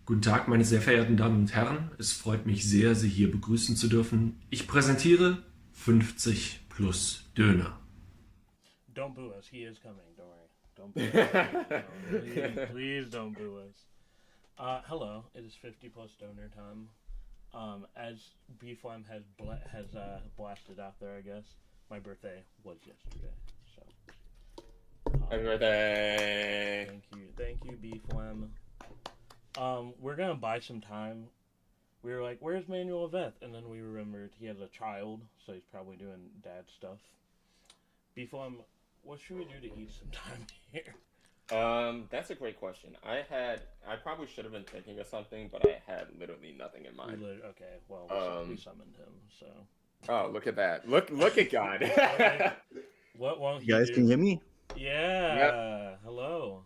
Guten Tag, meine sehr verehrten Damen und Herren. Es freut mich sehr, Sie hier begrüßen zu dürfen. Ich präsentiere 50 plus Döner. Don't boo us. He is coming. Don't worry. Don't boo us. No, please don't boo us. Hello. It is 50 plus donor time. As Beeflam has blasted out there, I guess my birthday was yesterday. So Happy birthday! thank you, Beeflam. We're gonna buy some time. We were like, "Where's Manuel Veth?" And then we remembered he has a child, so he's probably doing dad stuff. Beeflam, what should we do to eat some time here? That's a great question. I probably should have been thinking of something, but I had literally nothing in mind. Okay, well, we summoned him, so. Oh, look at that! Look at God! What won't he You guys do? can hear me? Yeah. Yep. Hello.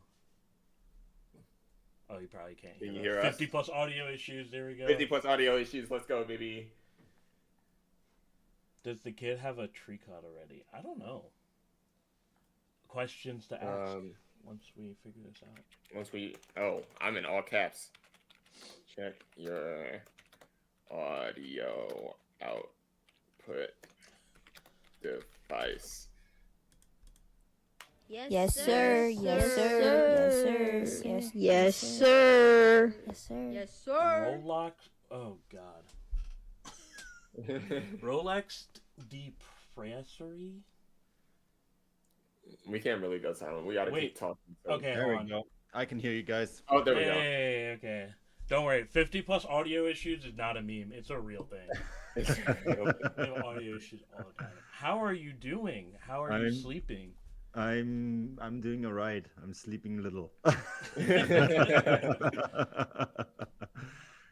Oh, you probably can't Can hear you us. hear 50 plus audio issues. There we go. 50 plus audio issues. Let's go, baby. Does the kid have a tree cut already? I don't know. Questions to ask once we figure this out. I'm in all caps. Check your audio output device. Yes, sir. Yes, sir. Yes, sir. Yes, sir. Yes, sir. Yes, sir. Rolex. Oh God. Rolex depressory. We can't really go silent. We gotta keep talking. So. Okay, There hold we on. go. I can hear you guys. Oh, there we go. Hey, okay. Don't worry. 50 plus audio issues is not a meme. It's a real thing. We have audio issues all the time. How are you doing? How are you sleeping? I'm doing all right. I'm sleeping little.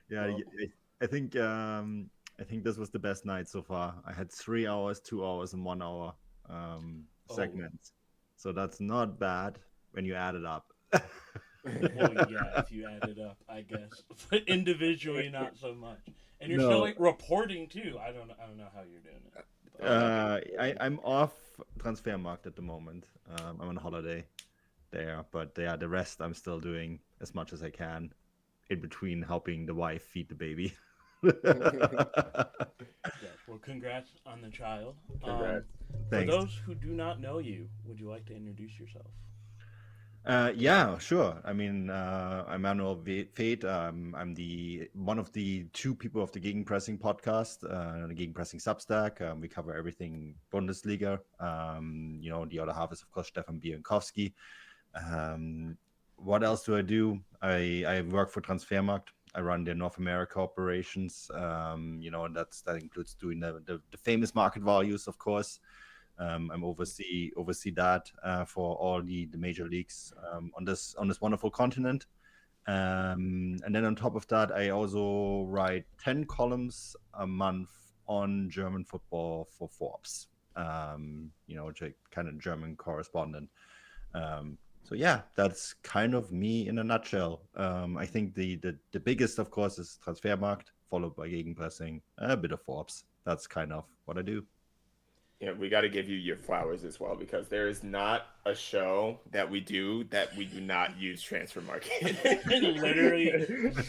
Yeah, Well. I think this was the best night so far. I had 3 hours, 2 hours, and 1 hour segments. So that's not bad when you add it up. Well, yeah, if you add it up, I guess. But individually, not so much. And you're No. still like reporting too. I don't know how you're doing it. But, I'm off Transfermarkt at the moment. I'm on holiday there, but yeah, the rest I'm still doing as much as I can in between helping the wife feed the baby. yes, well, congrats on the child. Congrats. For Thanks. those who do not know you, would you like to introduce yourself? Yeah, sure. I mean, I'm Manuel Veth. I'm one of the 2 people of the Gegenpressing podcast, the Gegenpressing Substack. We cover everything Bundesliga. The other half is, of course, Stefan Bienkowski. What else do I do? I work for Transfermarkt. I run their North America operations. And that includes doing the famous market values, of course. I'm oversee that for all the major leagues on this wonderful continent. And then on top of that, I also write 10 columns a month on German football for Forbes. Kind of German correspondent. So yeah, that's kind of me in a nutshell. I think the biggest, of course, is Transfermarkt, followed by Gegenpressing, a bit of Forbes. That's kind of what I do. Yeah, we got to give you your flowers as well, because there is not a show that we do not use transfer market. Literally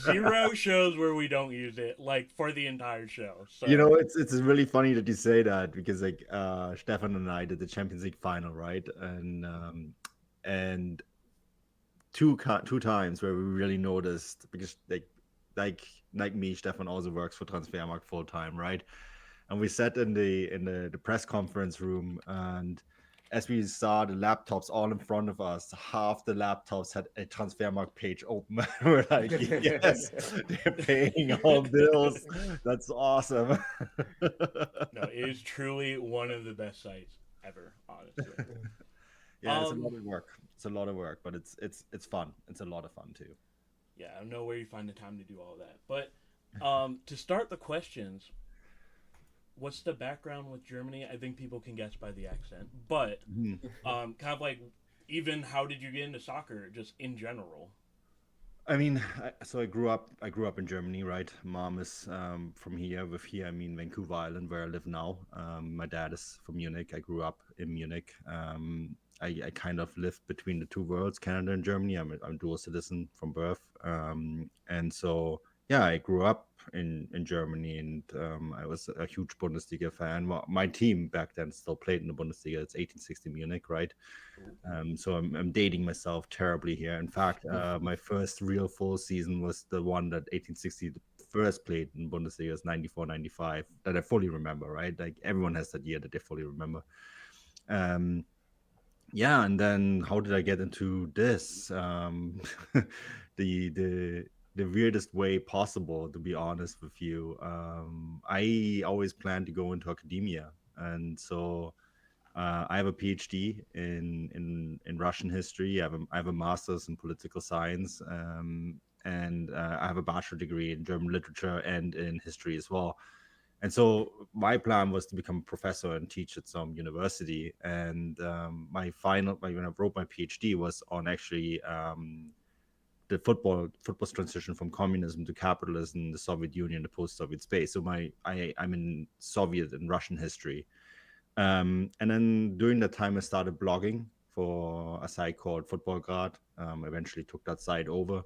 0 shows where we don't use it, like for the entire show. So It's really funny that you say that, because like Stefan and I did the Champions League final, right? And two times where we really noticed, because like me, Stefan also works for Transfermarkt full time, right? And we sat in the press conference room, and as we saw the laptops all in front of us, half the laptops had a Transfermarkt page open. We're like, yes, they're paying all bills. That's awesome. No, it is truly one of the best sites ever, honestly. Yeah, it's a lot of work. It's a lot of work, but it's fun. It's a lot of fun too. Yeah, I don't know where you find the time to do all that. But to start the questions, what's the background with Germany? I think people can guess by the accent. But kind of like, even how did you get into soccer, just in general? I mean, I grew up in Germany, right? Mom is from here. With here, I mean Vancouver Island, where I live now. My dad is from Munich. I grew up in Munich. I kind of lived between the two worlds, Canada and Germany. I'm dual citizen from birth, and so yeah, I grew up in Germany, and I was a huge Bundesliga fan. My team back then still played in the Bundesliga. It's 1860 Munich, right? So I'm dating myself terribly here. In fact, my first real full season was the one that 1860 first played in Bundesliga is 94-95 that I fully remember, right? Like everyone has that year that they fully remember. Yeah, and then how did I get into this? The the weirdest way possible, to be honest with you. I always planned to go into academia, and so I have a PhD in Russian history. I have a master's in political science, and I have a bachelor degree in German literature and in history as well. And so my plan was to become a professor and teach at some university. And when I wrote my PhD was on actually the football's transition from communism to capitalism in the Soviet Union, the post-Soviet space. So I'm in Soviet and Russian history. And then during that time, I started blogging for a site called Football Guard. Eventually took that site over.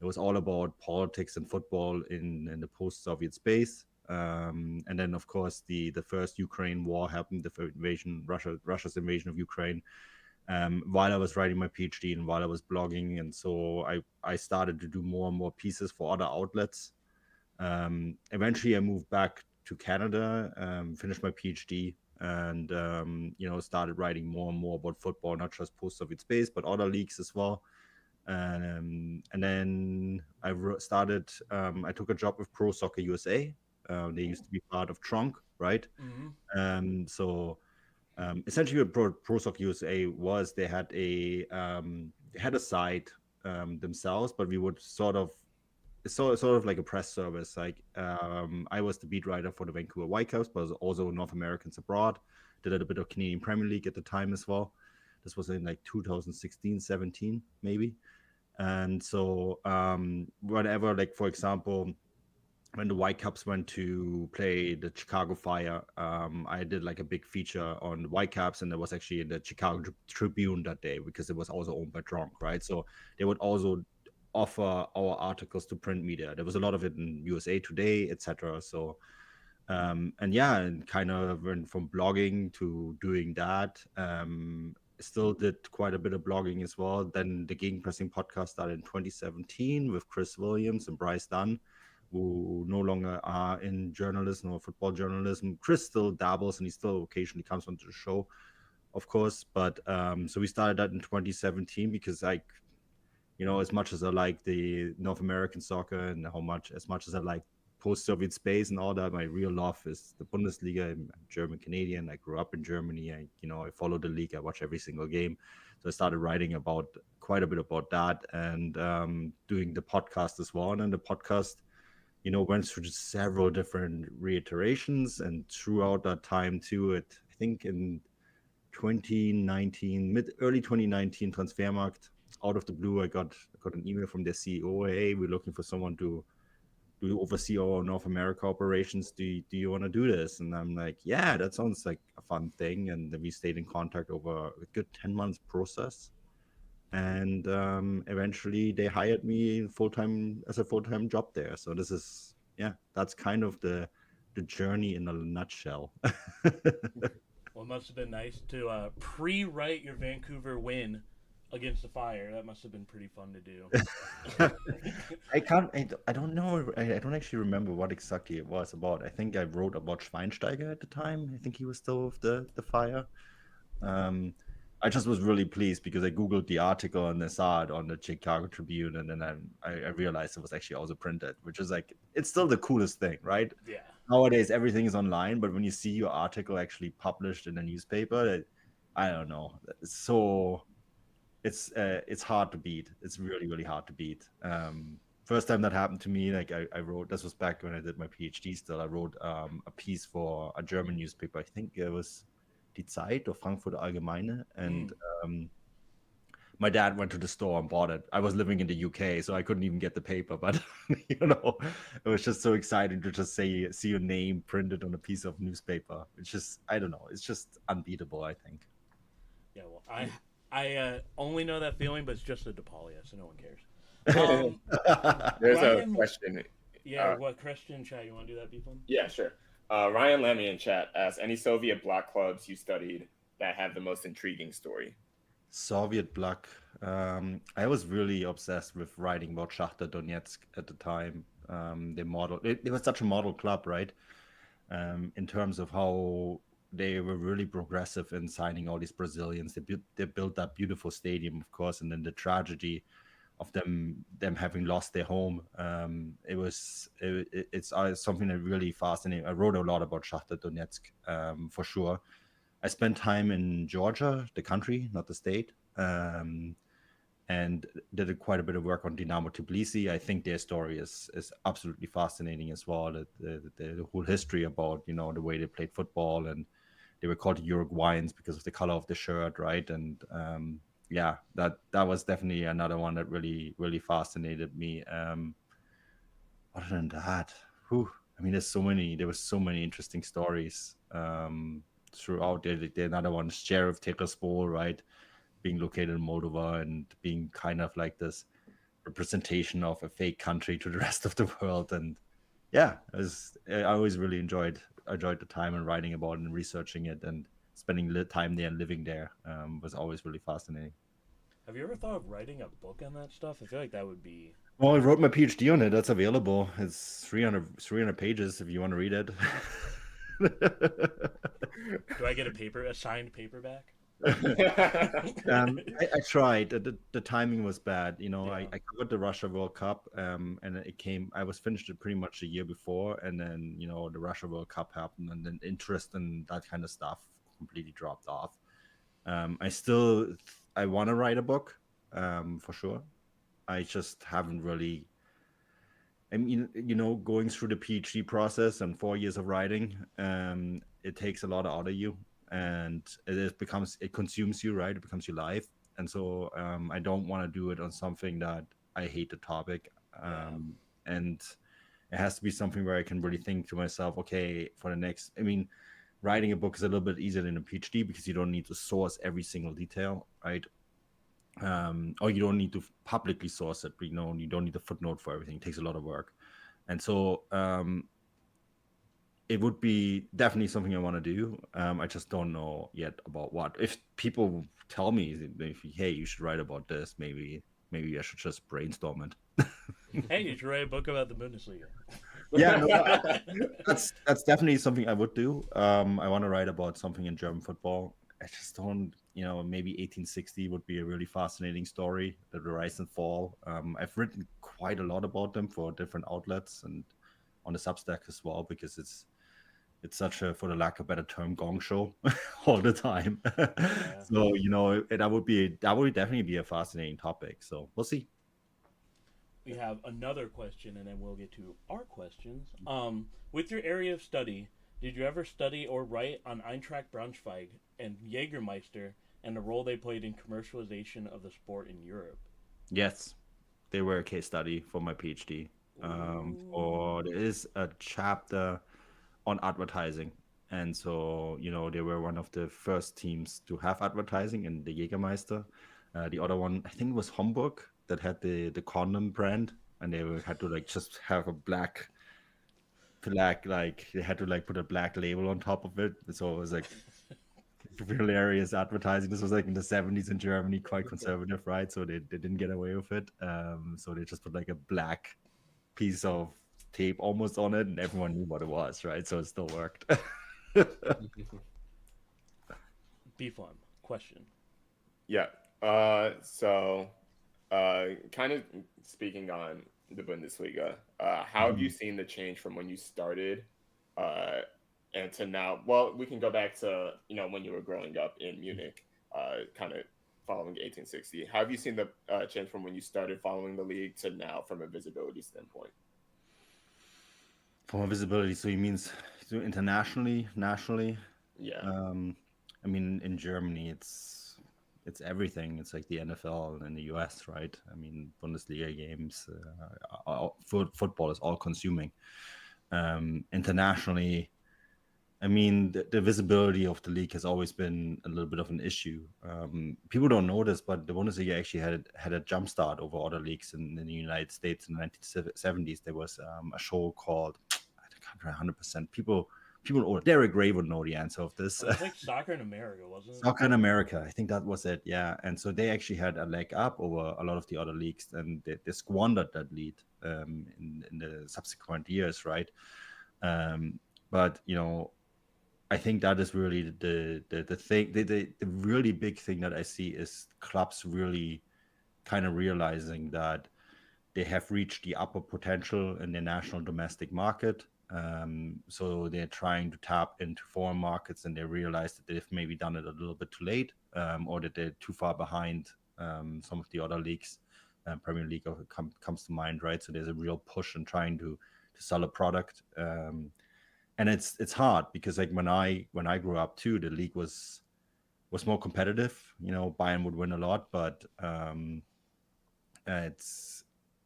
It was all about politics and football in the post-Soviet space. And then, of course, the first Ukraine war happened, Russia's invasion of Ukraine, while I was writing my PhD and while I was blogging. And so I started to do more and more pieces for other outlets. Eventually, I moved back to Canada, finished my PhD, and started writing more and more about football, not just post-Soviet space, but other leagues as well. And then I started. I took a job with Pro Soccer USA. They used to be part of Trunk, right? So essentially, what Pro Soccer USA was, they had a site themselves, but we would it's sort of like a press service. Like I was the beat writer for the Vancouver Whitecaps, but also North Americans abroad. Did a little bit of Canadian Premier League at the time as well. This was in like 2016, 17, maybe. And so whatever, like for example, when the Whitecaps went to play the Chicago Fire, I did like a big feature on the Whitecaps, and it was actually in the Chicago Tribune that day because it was also owned by Drunk, right? So they would also offer our articles to print media. There was a lot of it in USA Today, etc. So and kind of went from blogging to doing that. Still did quite a bit of blogging as well. Then the Gegenpressing podcast started in 2017 with Chris Williams and Bryce Dunn, who no longer are in journalism or football journalism. Chris still dabbles and he still occasionally comes onto the show, of course. But so we started that in 2017 because as much as I like the North American soccer and as much as I like post-Soviet space and all that, my real love is the Bundesliga. I'm German Canadian. I grew up in Germany. I follow the league. I watch every single game. So I started writing quite a bit about that and doing the podcast as well. And then the podcast, went through several different reiterations, and throughout that time too, I think in 2019, early 2019 Transfermarkt, out of the blue, I got an email from their CEO. Hey, we're looking for someone to oversee our North America operations. Do you want to do this? And I'm like, yeah, that sounds like a fun thing. And then we stayed in contact over a good 10 months process. And eventually they hired me as a full-time job there. So that's kind of the journey in a nutshell. Well, it must have been nice to pre-write your Vancouver win against the Fire. That must have been pretty fun to do. I don't know. I don't actually remember what exactly it was about. I think I wrote about Schweinsteiger at the time. I think he was still with the Fire. I just was really pleased because I Googled the article and I saw it on the Chicago Tribune, and then I realized it was actually also printed, which is like, it's still the coolest thing, right? Yeah. Nowadays, everything is online, but when you see your article actually published in a newspaper, I don't know. So it's hard to beat. It's really, really hard to beat. First time that happened to me, like I wrote, this was back when I did my PhD still, I wrote a piece for a German newspaper. I think it was Die Zeit or Frankfurter Allgemeine, and my dad went to the store and bought it. I was living in the UK, so I couldn't even get the paper, but it was just so exciting to just see your name printed on a piece of newspaper. It's just, I don't know, it's just unbeatable, I think. Yeah, well, I only know that feeling, but it's just a DePaulia, so no one cares. There's Ryan- a question. Yeah, what Christian chat? You want to do that, Beefum? Yeah, sure. Ryan Lemmy in chat asks, any Soviet bloc clubs you studied that have the most intriguing story? Soviet bloc. I was really obsessed with writing about Shakhtar Donetsk at the time. It was such a model club, right? In terms of how they were really progressive in signing all these Brazilians. They built that beautiful stadium, of course, and then the tragedy of them having lost their home. It's something that really fascinating. I wrote a lot about Shakhtar Donetsk, for sure. I spent time in Georgia, the country, not the state, and did quite a bit of work on Dynamo Tbilisi. I think their story is absolutely fascinating as well. The whole history about the way they played football, and they were called Uruguayans because of the color of the shirt, right? And yeah, that was definitely another one that really fascinated me. Other than that, I mean, there were so many interesting stories throughout. There another one, Sheriff Tiraspol, right? Being located in Moldova and being kind of like this representation of a fake country to the rest of the world. And yeah, I always really enjoyed the time and writing about it and researching it, and spending time there and living there was always really fascinating. Have you ever thought of writing a book on that stuff? I feel like that would be. Well, I wrote my PhD on it. That's available. It's 300 pages if you want to read it. Do I get a signed paperback? I tried. The timing was bad. Yeah. I covered the Russia World Cup, and I was finished it pretty much a year before, and then the Russia World Cup happened, and then interest in that kind of stuff completely dropped off. I want to write a book, for sure. I just haven't really. I mean, going through the PhD process and 4 years of writing, it takes a lot out of you, and it consumes you, right? It becomes your life. And so I don't want to do it on something that I hate the topic. And it has to be something where I can really think to myself, okay, writing a book is a little bit easier than a PhD because you don't need to source every single detail, right? Or you don't need to publicly source it, but you don't need a footnote for everything. It takes a lot of work. And so it would be definitely something I want to do. I just don't know yet about what. If people tell me, hey, you should write about this, maybe I should just brainstorm it. Hey, you should write a book about the Bundesliga. Yeah, no, that's definitely something I would do. I want to write about something in German football. I just don't, maybe 1860 would be a really fascinating story, the rise and fall. I've written quite a lot about them for different outlets and on the Substack as well, because it's such a, for the lack of a better term, gong show all the time. Yeah. So, that would definitely be a fascinating topic. So we'll see. We have another question, and then we'll get to our questions. With your area of study, did you ever study or write on Eintracht Braunschweig and Jägermeister and the role they played in commercialization of the sport in Europe? Yes, they were a case study for my PhD. Or there is a chapter on advertising, and so they were one of the first teams to have advertising in the Jägermeister. The other one, I think it was Hamburg, that had the condom brand, and they had to just have a black, they had to put a black label on top of it. So it was hilarious advertising. This was in the 70s in Germany, quite conservative, right? So they didn't get away with it. So they just put a black piece of tape almost on it, and everyone knew what it was, right? So it still worked. Beeflum, question. Yeah. So, kind of speaking on the Bundesliga, how have you seen the change from when you started and to now? Well, we can go back to when you were growing up in Munich, kind of following 1860. How have you seen the change from when you started following the league to now, from a visibility standpoint? From a visibility, so you mean internationally, nationally? Yeah. I mean, in Germany, it's everything. It's like the NFL in the US, right? I mean, Bundesliga games, football is all consuming. Internationally, I mean, the visibility of the league has always been a little bit of an issue. People don't know this, but the Bundesliga actually had a jump start over other leagues in the United States in the 1970s. There was a show called, I can't remember 100%. People older. Derek Ray would know the answer of this. It was like Soccer in America, wasn't it? Soccer in America, I think that was it. Yeah, and so they actually had a leg up over a lot of the other leagues, and they squandered that lead in the subsequent years, right? But I think that is really the thing. The really big thing that I see is clubs really kind of realizing that they have reached the upper potential in their national domestic market. So they're trying to tap into foreign markets, and they realize that they've maybe done it a little bit too late, or that they're too far behind some of the other leagues. Premier League comes to mind, right? So there's a real push in trying to sell a product, and it's hard because like when I grew up too, the league was more competitive. Bayern would win a lot, but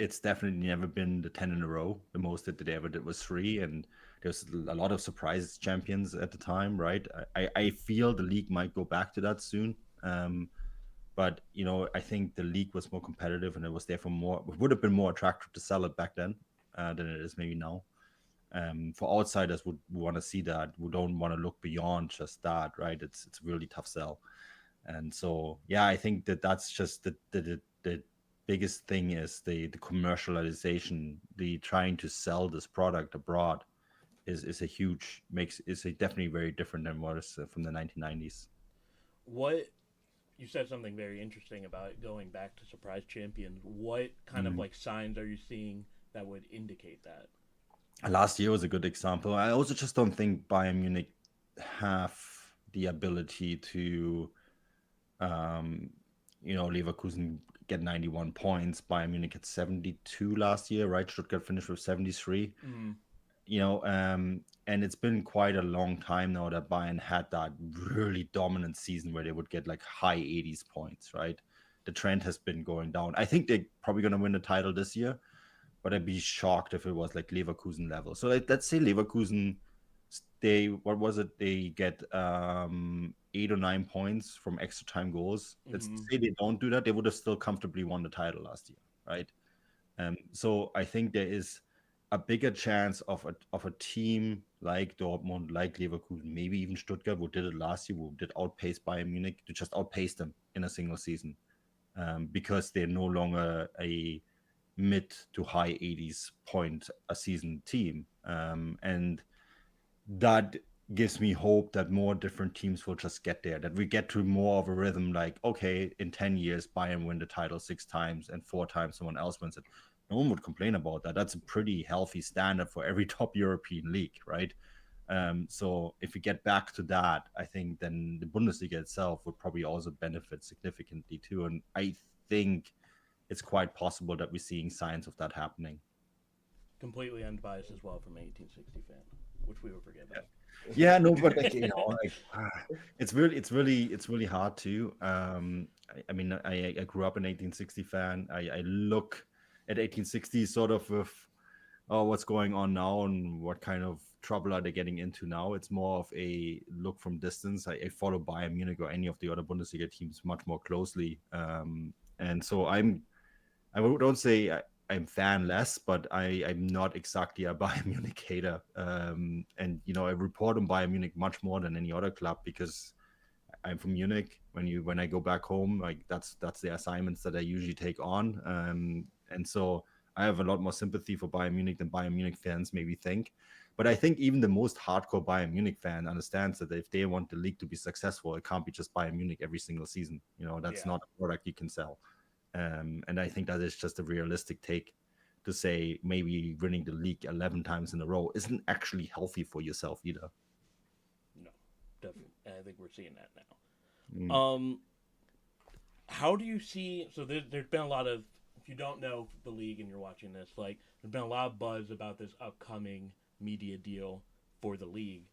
it's definitely never been the 10 in a row. The most that they ever did was 3, and there's a lot of surprise champions at the time, right? I feel the league might go back to that soon. But I think the league was more competitive, and it was therefore would have been more attractive to sell it back then than it is maybe now. For outsiders who want to see that, who don't want to look beyond just that, right? It's a really tough sell. And so, yeah, I think that's just the biggest thing is the commercialization, the trying to sell this product abroad is definitely very different than what is from the 1990s. What you said something very interesting about going back to surprise champions. What kind of like signs are you seeing that would indicate that? Last year was a good example. I also just don't think Bayern Munich have the ability to, Leverkusen get 91 points. Bayern Munich had 72 last year, right? Stuttgart finished with 73. And it's been quite a long time now that Bayern had that really dominant season where they would get like high 80s points, right? The trend has been going down. I think they're probably going to win the title this year, but I'd be shocked if it was like Leverkusen level. So let's say Leverkusen, they get 8 or 9 points from extra time goals. Let's say they don't do that, they would have still comfortably won the title last year, right? So I think there is a bigger chance of a team like Dortmund, like Leverkusen, maybe even Stuttgart, who did it last year, who did outpace Bayern Munich, to just outpace them in a single season, because they're no longer a mid to high 80s point a season team, and that gives me hope that more different teams will just get there, that we get to more of a rhythm, like, okay, in 10 years Bayern win the title 6 times and 4 times someone else wins it. No one would complain about that. That's a pretty healthy standard for every top European league, right? So if we get back to that, I think then the Bundesliga itself would probably also benefit significantly too. And I think it's quite possible that we're seeing signs of that happening. Completely unbiased as well from an 1860 fan, which we were forgetting. Yeah, no, but like, it's really hard to. I mean, I grew up an 1860 fan. I look at 1860 sort of with, what's going on now and what kind of trouble are they getting into now. It's more of a look from distance. I follow Bayern Munich or any of the other Bundesliga teams much more closely, and so I don't say I'm fanless, but I'm not exactly a Bayern Munich hater. And I report on Bayern Munich much more than any other club because I'm from Munich. When I go back home, like that's the assignments that I usually take on. And so I have a lot more sympathy for Bayern Munich than Bayern Munich fans maybe think. But I think even the most hardcore Bayern Munich fan understands that if they want the league to be successful, it can't be just Bayern Munich every single season. That's not a product you can sell. And I think that is just a realistic take to say maybe winning the league 11 times in a row isn't actually healthy for yourself either. No, definitely. I think we're seeing that now. How do you see? So there's been a lot of, if you don't know the league and you're watching this, like there's been a lot of buzz about this upcoming media deal for the league.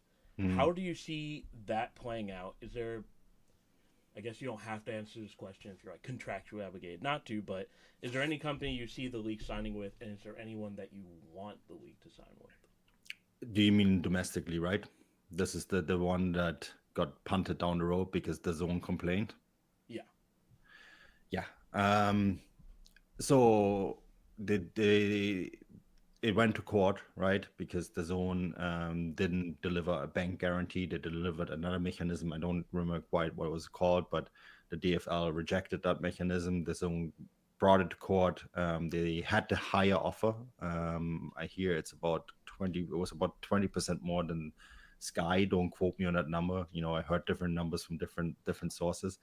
How do you see that playing out? Is there, I guess you don't have to answer this question if you're like contractually obligated not to, but is there any company you see the league signing with, and is there anyone that you want the league to sign with? Do you mean domestically, right? This is the one that got punted down the road because the zone complained. Yeah. Yeah. So it went to court, right? Because the zone didn't deliver a bank guarantee. They delivered another mechanism. I don't remember quite what it was called, but the DFL rejected that mechanism. The zone brought it to court. They had the higher offer. I hear it's about 20. It was about 20% more than Sky. Don't quote me on that number. I heard different numbers from different sources,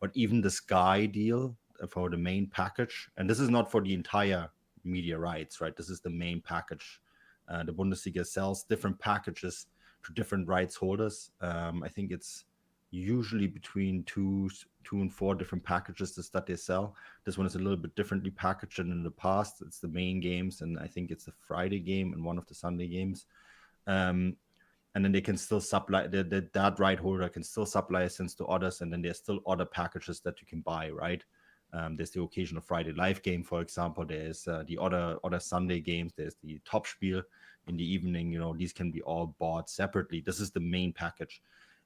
but even the Sky deal for the main package, and this is not for the entire media rights, right? This is the main package. The Bundesliga sells different packages to different rights holders. I think it's usually between two and four different packages that they sell. This one is a little bit differently packaged than in the past. It's the main games, and I think it's the Friday game and one of the Sunday games. And then they can still supply that right holder can still supply license to others, and then there's still other packages that you can buy, right? There's the occasional Friday live game, for example. There's the other Sunday games. There's the Top Spiel in the evening. These can be all bought separately. This is the main package.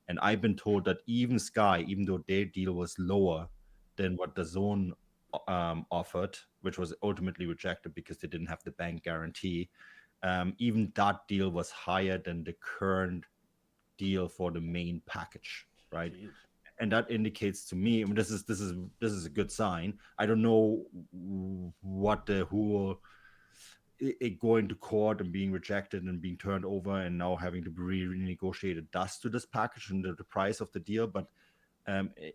And I've been told that even Sky, even though their deal was lower than what the Zone offered, which was ultimately rejected because they didn't have the bank guarantee, even that deal was higher than the current deal for the main package, right? Jeez. And that indicates to me, this is a good sign. I don't know what the whole it going to court and being rejected and being turned over and now having to be renegotiated does to this package and the price of the deal, but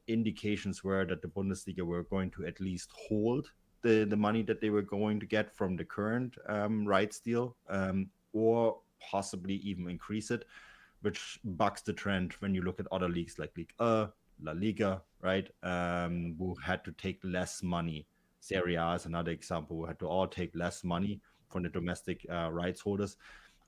indications were that the Bundesliga were going to at least hold the money that they were going to get from the current rights deal, or possibly even increase it, which bucks the trend when you look at other leagues like League La Liga, right? Who had to take less money. Serie A is another example who had to all take less money from the domestic rights holders.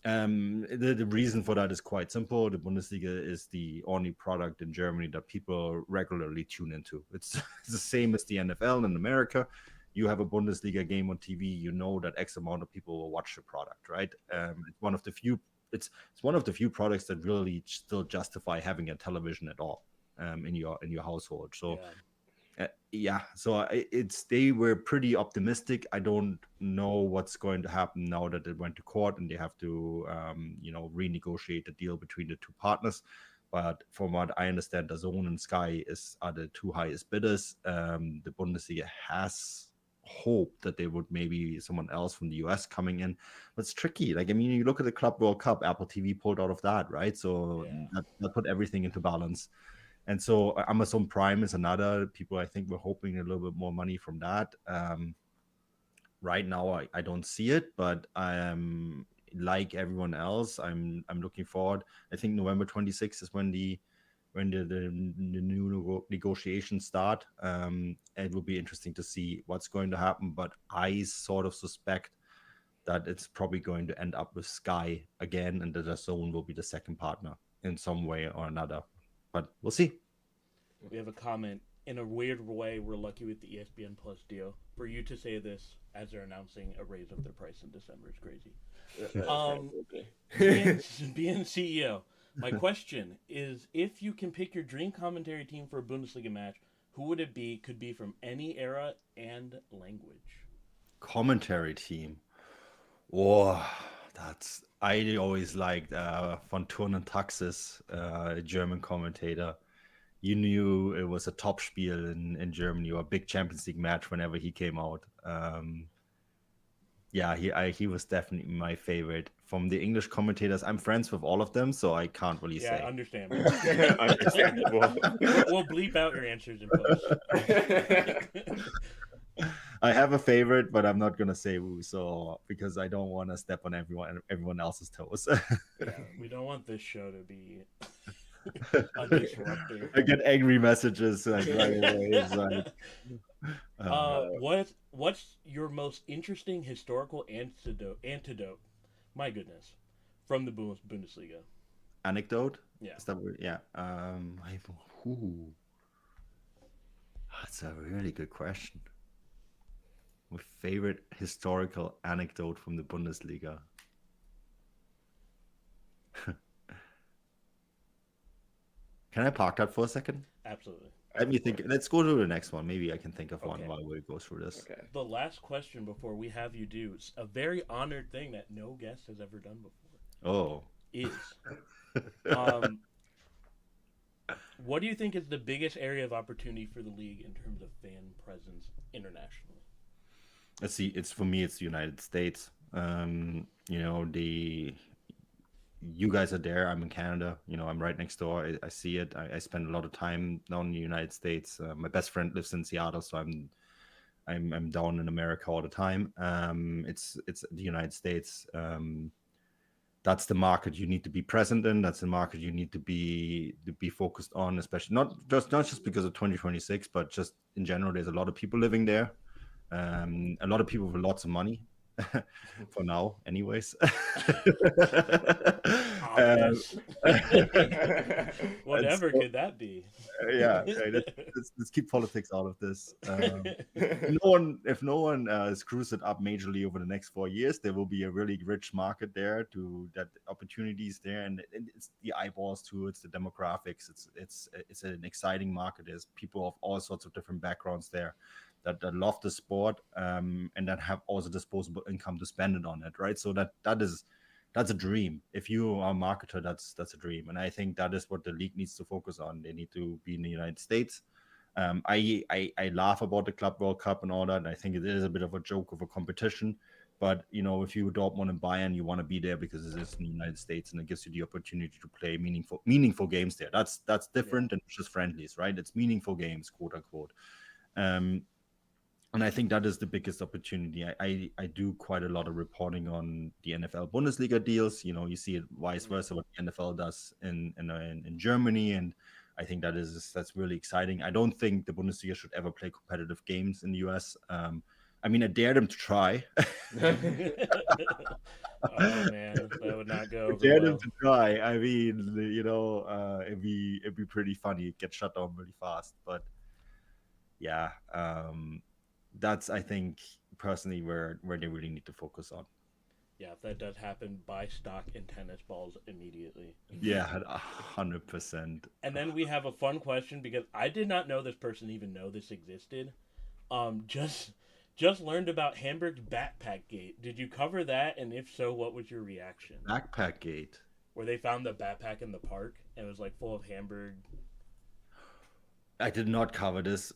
The reason for that is quite simple. The Bundesliga is the only product in Germany that people regularly tune into. It's the same as the NFL in America. You have a Bundesliga game on TV, you know that X amount of people will watch the product, right? It's one of the few. It's one of the few products that really still justify having a television at all in your household. So. So they were pretty optimistic. I don't know what's going to happen now that it went to court and they have to renegotiate the deal between the two partners. But from what I understand, the Zone and Sky are the two highest bidders. The Bundesliga has hope that they would maybe someone else from the US coming in, but it's tricky. Like, I mean, you look at the Club World Cup, Apple TV pulled out of that, right? So that put everything into balance. And so Amazon Prime is another. People, I think, were hoping a little bit more money from that. Right now, I don't see it, but I am like everyone else. I'm looking forward. I think November 26th is when the new negotiations start. It will be interesting to see what's going to happen. But I sort of suspect that it's probably going to end up with Sky again, and that the Zone will be the second partner in some way or another. But we'll see. We have a comment. In a weird way, we're lucky with the ESPN Plus deal. For you to say this as they're announcing a raise of their price in December is crazy. Being CEO, my question is, if you can pick your dream commentary team for a Bundesliga match, who would it be? Could be from any era and language. Commentary team. Oh, I always liked von Thurn and Taxis, a German commentator. You knew it was a top spiel in Germany, or a big Champions League match whenever he came out. He was definitely my favorite. From the English commentators, I'm friends with all of them, so I can't really say. Yeah, understandable. Understandable. We'll bleep out your answers in post. I have a favorite, but I'm not gonna say who, so because I don't want to step on everyone else's toes. Yeah, we don't want this show to be a disruptor. I get angry messages like right away. It's like, What's your most interesting historical antidote? My goodness, from the Bundesliga. Anecdote? Yeah. Is that weird? Yeah. That's a really good question. My favorite historical anecdote from the Bundesliga. Can I park that for a second? Absolutely. Let me think. Let's go to the next one. Maybe I can think of one Okay. while we go through this. Okay. The last question before we have you do a very honored thing that no guest has ever done before Oh. is what do you think is the biggest area of opportunity for the league in terms of fan presence internationally? Let's see. It's for me. It's the United States. You guys are there. I'm in Canada. I'm right next door. I see it. I spend a lot of time down in the United States. My best friend lives in Seattle, so I'm down in America all the time. It's the United States. That's the market you need to be present in. That's the market you need to be focused on, especially not just because of 2026, but just in general. There's a lot of people living there. A lot of people with lots of money. For now, anyways. Obvious. Whatever could that be? Yeah, okay, let's keep politics out of this. If no one screws it up majorly over the next 4 years, there will be a really rich market there that opportunities there, and it's the eyeballs too. It's the demographics. It's an exciting market. There's people of all sorts of different backgrounds there that love the sport, and that have also disposable income to spend it on it, right? So that's a dream. If you are a marketer, that's a dream, and I think that is what the league needs to focus on. They need to be in the United States. I laugh about the Club World Cup and all that, and I think it is a bit of a joke of a competition. But if you Dortmund and Bayern, you want to be there because it is in the United States, and it gives you the opportunity to play meaningful games there. That's different than just friendlies, right? It's meaningful games, quote unquote. And I think that is the biggest opportunity. I do quite a lot of reporting on the NFL Bundesliga deals. You see it vice versa what the NFL does in Germany, and I think that's really exciting. I don't think the Bundesliga should ever play competitive games in the US. I dare them to try. Oh man, that would not go over Dare well. them to try. It'd be pretty funny. It gets shut down really fast, but yeah. That's, I think, personally where they really need to focus on. Yeah, if that does happen, buy stock in tennis balls immediately. Yeah, 100%. And then we have a fun question because I did not know this person even know this existed. Just learned about Hamburg's backpack gate. Did you cover that? And if so, what was your reaction? Backpack gate, where they found the backpack in the park and it was like full of Hamburg. I did not cover this.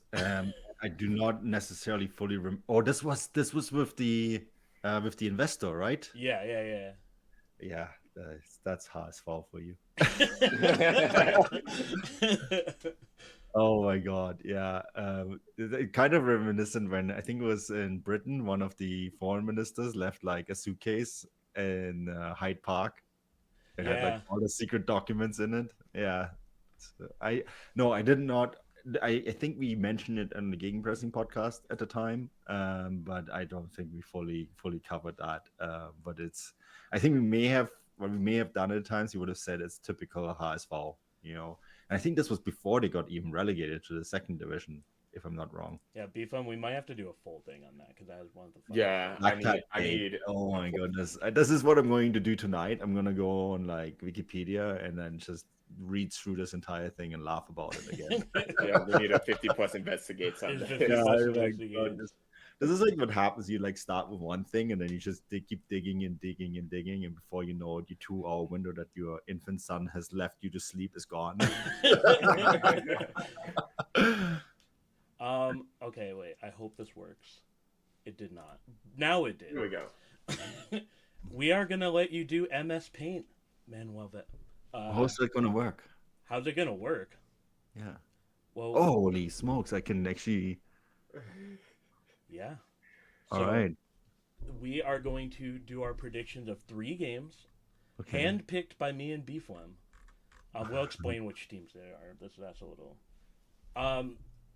I do not necessarily fully this was with the investor, right? Yeah. Yeah, that's Haas fault for you. Oh my God, yeah. It kind of reminiscent when I think it was in Britain, one of the foreign ministers left like a suitcase in Hyde Park. It had like all the secret documents in it. Yeah. So I did not. I think we mentioned it on the Gegenpressing podcast at the time, but I don't think we fully covered that. But I think we may have done it at times. You would have said it's typical HSV, And I think this was before they got even relegated to the second division, if I'm not wrong. Yeah, B-Fun, we might have to do a full thing on that because that is one of the fun. Yeah, I need. Oh my goodness, this is what I'm going to do tonight. I'm gonna go on like Wikipedia and then just read through this entire thing and laugh about it again. Yeah, we need a 50+ investigate something. This is like what happens. You like start with one thing and then you just keep digging and digging and digging, and before you know it, your 2-hour window that your infant son has left you to sleep is gone. Okay, wait. I hope this works. It did not. Now it did. Here we go. We are gonna let you do MS Paint, Manuel. How's that gonna work? How's it gonna work? Yeah. Well. Holy smokes! I can actually. Yeah. All right. We are going to do our predictions of 3 games, okay. Handpicked by me and Beeflem. We'll explain which teams they are. That's a little.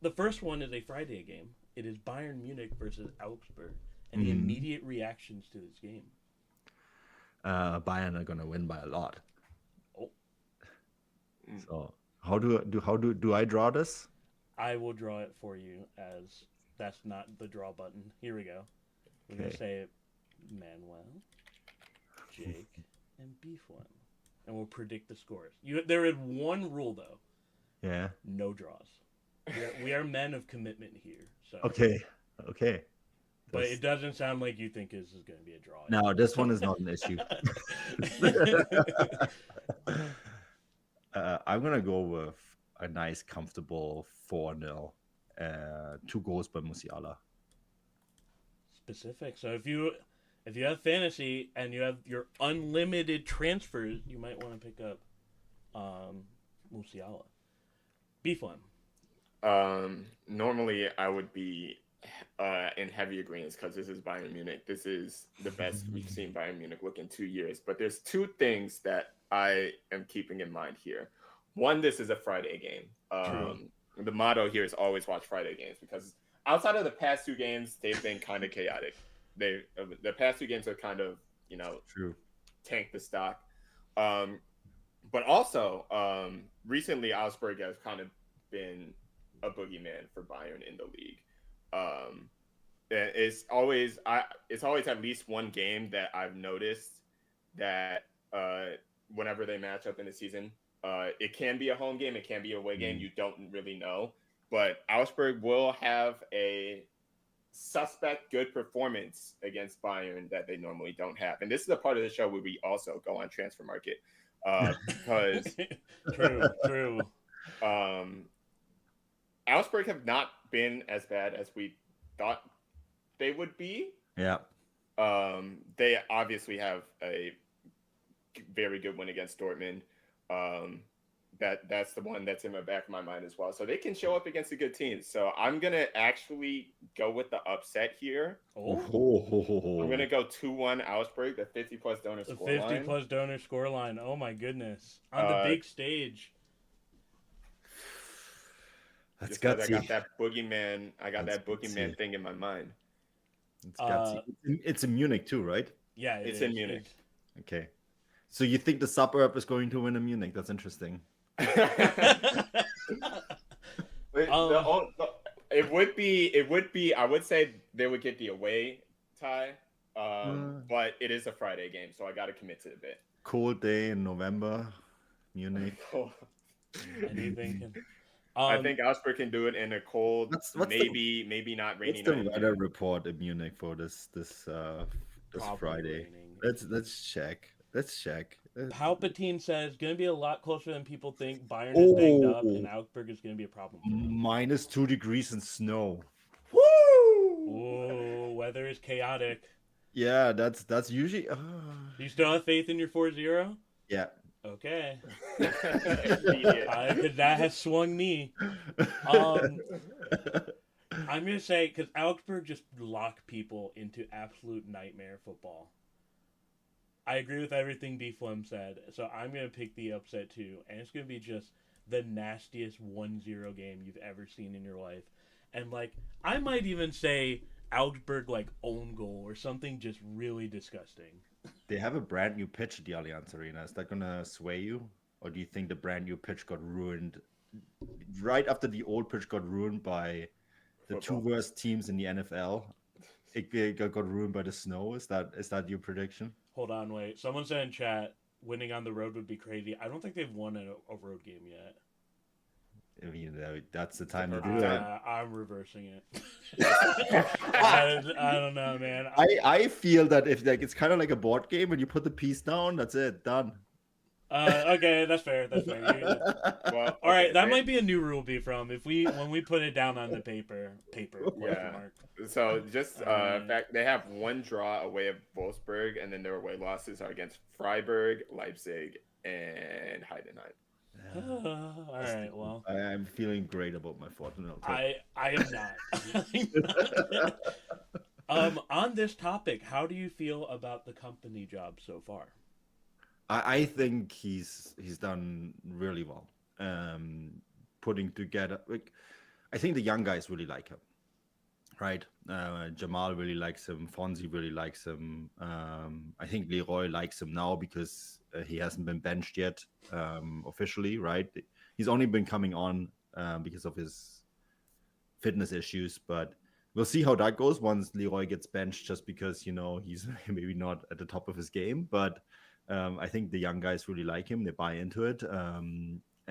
The first one is a Friday game. It is Bayern Munich versus Augsburg. Any immediate reactions to this game? Bayern are gonna win by a lot. Oh. So how do I draw this? I will draw it for you, as that's not the draw button. Here we go. We're gonna say Manuel, Jake, and Beeflem, and we'll predict the scores. There is one rule though. Yeah. No draws. We are men of commitment here. So Okay. But That's- it doesn't sound like you think this is going to be a draw. No, this one is not an issue. I'm gonna go with a nice, comfortable 4-0. 2 goals by Musiala. Specific. So if you have fantasy and you have your unlimited transfers, you might want to pick up Musiala. B-Flam. Normally I would be in heavy agreement because this is Bayern Munich. This is the best we've seen Bayern Munich look in 2 years. But there's 2 things that I am keeping in mind here. One, this is a Friday game. The motto here is always watch Friday games because outside of the past 2 games, they've been kind of chaotic. The past 2 games are kind of, True. tanked the stock. But also, recently Augsburg has kind of been a boogeyman for Bayern in the league. It's always at least one game that I've noticed that whenever they match up in the season, it can be a home game, it can be a away game. You don't really know, but Augsburg will have a suspect good performance against Bayern that they normally don't have. And this is a part of the show where we also go on transfer market because True. Augsburg have not been as bad as we thought they would be. Yeah. They obviously have a very good win against Dortmund. That's the one that's in the back of my mind as well. So they can show up against a good team. So I'm gonna actually go with the upset here. I'm gonna go 2-1 Augsburg, the 50+ donor The scoreline. 50+ donor scoreline. Oh my goodness! On the big stage. That's Just 'cause gutsy. I got that boogeyman. That's that boogeyman gutsy. thing in my mind. It's gutsy. It's in Munich too, right? Yeah, It's in Munich. Okay. So you think the suburb is going to win in Munich? That's interesting. It would be. I would say they would get the away tie, but it is a Friday game, so I got to commit to the bit. Cold day in November, Munich. Anything can. I think Augsburg can do it in a cold, what's maybe not rainy What's the night. weather report in Munich for this Probably Friday? raining. Let's check. Palpatine says going to be a lot closer than people think. Bayern is banged up, and Oh. Augsburg is going to be a problem. for them. -2 degrees and snow. Whoa, weather is chaotic. Yeah, that's usually. Do you still have faith in your 4-0? Yeah. Okay. Immediate. Because that has swung me. I'm going to say, because Augsburg just lock people into absolute nightmare football. I agree with everything B-Flem said, so I'm going to pick the upset too, and it's going to be just the nastiest 1-0 game you've ever seen in your life. And, I might even say Augsburg, own goal or something just really disgusting. They have a brand new pitch at the Allianz Arena. Is that gonna sway you, or do you think the brand new pitch got ruined right after the old pitch got ruined by the Football. 2 worst teams in the NFL? It got ruined by the snow. Is that your prediction? Hold on, wait. Someone said in chat, winning on the road would be crazy. I don't think they've won a road game yet. I mean, that's the time to do perfect it. time. I'm reversing it. I don't know, man. I feel that if it's kind of like a board game, when you put the piece down, that's it, done. Okay, that's fair. Well, All right, okay, that they- might be a new rule, B-From. When we put it down on the paper. question Yeah. mark. So just in fact, they have 1 draw away at Wolfsburg, and then their away losses are against Freiburg, Leipzig, and Heidenheim. All right, well, I'm feeling great about my 4-0. I am not. On this topic, how do you feel about the company job so far? I think he's done really well. Putting together, I think the young guys really like him, right? Jamal really likes him. Fonzie really likes him. I think Leroy likes him now because he hasn't been benched yet officially, right? He's only been coming on because of his fitness issues, but we'll see how that goes once Leroy gets benched, just because he's maybe not at the top of his game, but I think the young guys really like him. They buy into it.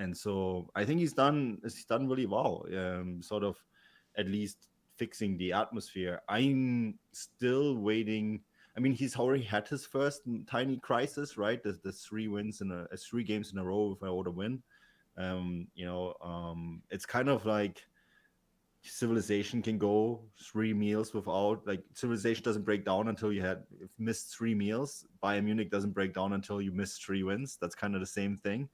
And so I think he's done really well. Sort of at least fixing the atmosphere. I'm still waiting. I mean, he's already had his first tiny crisis, right? The 3 games in a row without a win. It's kind of like Civilization can go 3 meals without, like, Civilization doesn't break down until you've missed 3 meals. Bayern Munich doesn't break down until you miss 3 wins. That's kind of the same thing.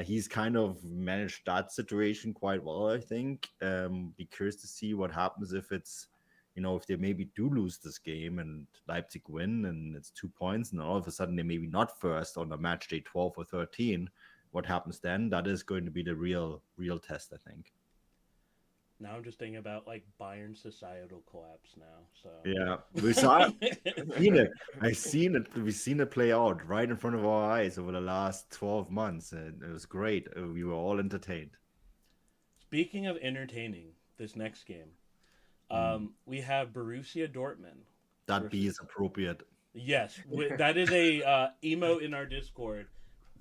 He's kind of managed that situation quite well, I think. Be curious to see what happens if it's, if they maybe do lose this game and Leipzig win and it's 2 points and all of a sudden they maybe not first on the match day 12 or 13. What happens then? That is going to be the real test, I think. Now I'm just thinking about like Bayern's societal collapse now. So yeah, we saw it. We've seen it play out right in front of our eyes over the last 12 months, and it was great. We were all entertained. Speaking of entertaining, this next game, we have Borussia Dortmund. That B is appropriate. Yes, that is a emote in our Discord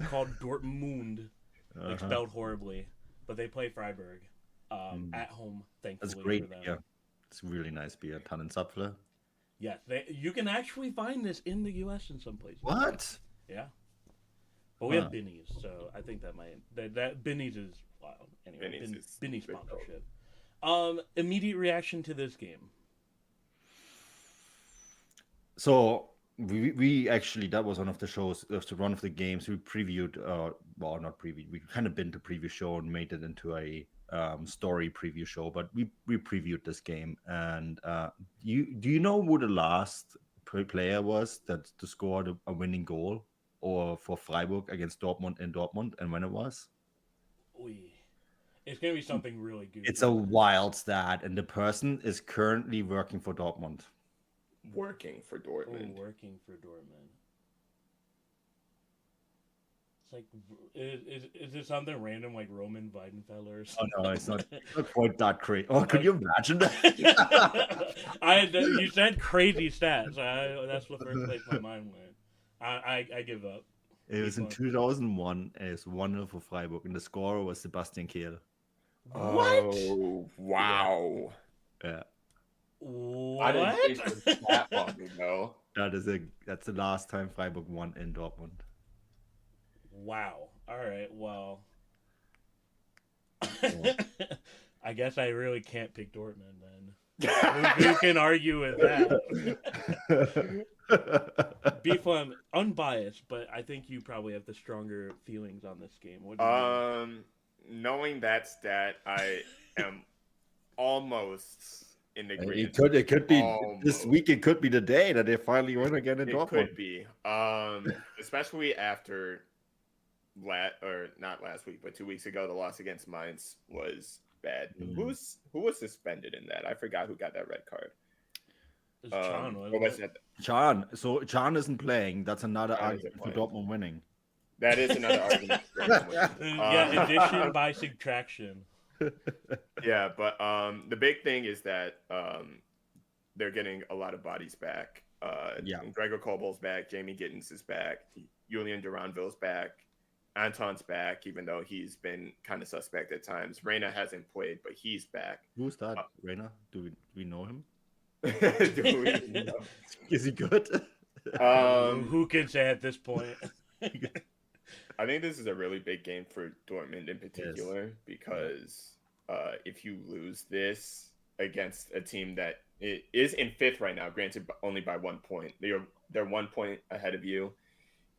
called Dortmund, like spelled horribly, but they play Freiburg. At home, thankfully. That's great for them. beer. It's really nice beer. Tannenzapfler. Yes, you can actually find this in the U.S. in some places. What? Yeah, but we have Binny's, so I think that Binny's is wild. Anyway, Binny's sponsorship. Immediate reaction to this game. So we actually, that was one of the shows, one of the games we previewed. Not previewed. We kind of been to preview show and made it into a story preview show, but we previewed this game. And do you know who the last player was to score a winning goal or for Freiburg against Dortmund in Dortmund, and when it was? It's gonna be something really good. It's a wild stat, and the person is currently working for Dortmund. Working for Dortmund. Working for Dortmund. It's like, is it something random like Roman Weidenfeller or something? Oh no, it's not quite that crazy. Oh, could you imagine that? You said crazy stats. That's the first place my mind went. I give up. It was in 2001. It was 1-0 for Freiburg, and the scorer was Sebastian Kehl. What? Oh, wow. Yeah. What? I didn't think it was that long ago. That's the last time Freiburg won in Dortmund. Wow. All right. Well, I guess I really can't pick Dortmund then. Who can argue with that? Beeflam, unbiased, but I think you probably have the stronger feelings on this game. What do you think? Knowing that stat, I am almost in agreement. It could be almost. This week. It could be the day that they finally win again in Dortmund. It could be, especially after not last week, but 2 weeks ago, the loss against Mainz was bad. Who was suspended in that? I forgot who got that red card. It was Chan, wasn't it? Chan. So Chan isn't playing. That's another argument for Dortmund winning. That is another argument. Yeah, addition by subtraction. Yeah, but the big thing is that they're getting a lot of bodies back. Gregor Kobol's back. Jamie Gittins is back. Julian Duranville's back. Anton's back, even though he's been kind of suspect at times. Reina hasn't played, but he's back. Who's that? Reina? Do we know him? Know? Is he good? Who can say at this point? I think this is a really big game for Dortmund in particular, because if you lose this against a team that is in fifth right now, granted only by 1 point, they're 1 point ahead of you.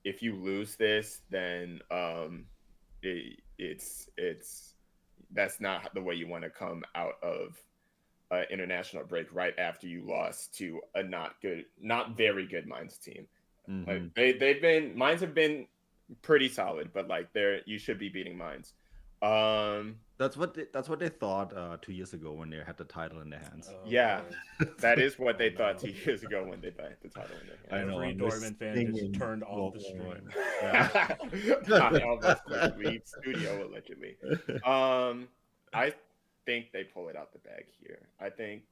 If you lose this, then that's not the way you want to come out of international break right after you lost to a not very good Mainz team. Mm-hmm. Mainz have been pretty solid, but like you should be beating Mainz. That's what they thought 2 years ago when they had the title in their hands. Yeah, that is what they thought 2 years ago when they had the title in their hands. Every Dortmund fan just turned off the stream. I almost leave studio allegedly. I think they pull it out the bag here. I think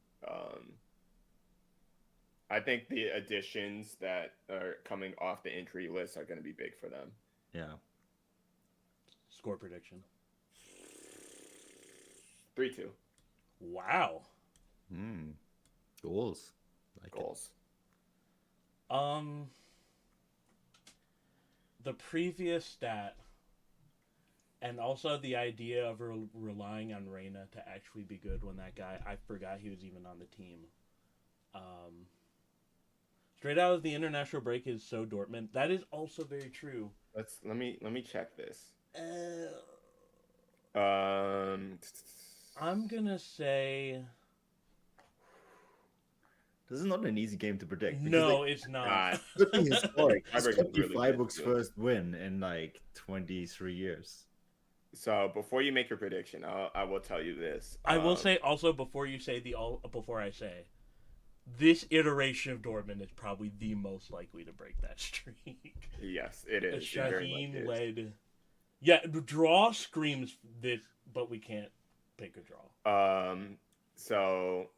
the additions that are coming off the injury list are going to be big for them. Yeah. Score prediction. 3-2. Wow. Goals. Like it. Goals. The previous stat, and also the idea of relying on Reyna to actually be good when that guy, I forgot he was even on the team. Straight out of the international break is so Dortmund. That is also very true. Let me check this. I'm gonna say This is not an easy game to predict. no. It's not. Could be historic. This Freiburg could is be really good, Freiburg's too. first win in like 23 years. So before you make your prediction, I will tell you this. I will say also before I say, this iteration of Dortmund is probably the most likely to break that streak. Yes, it A is. It very much Shaheen is. led. Yeah, the draw screams this, but we can't pick a draw. So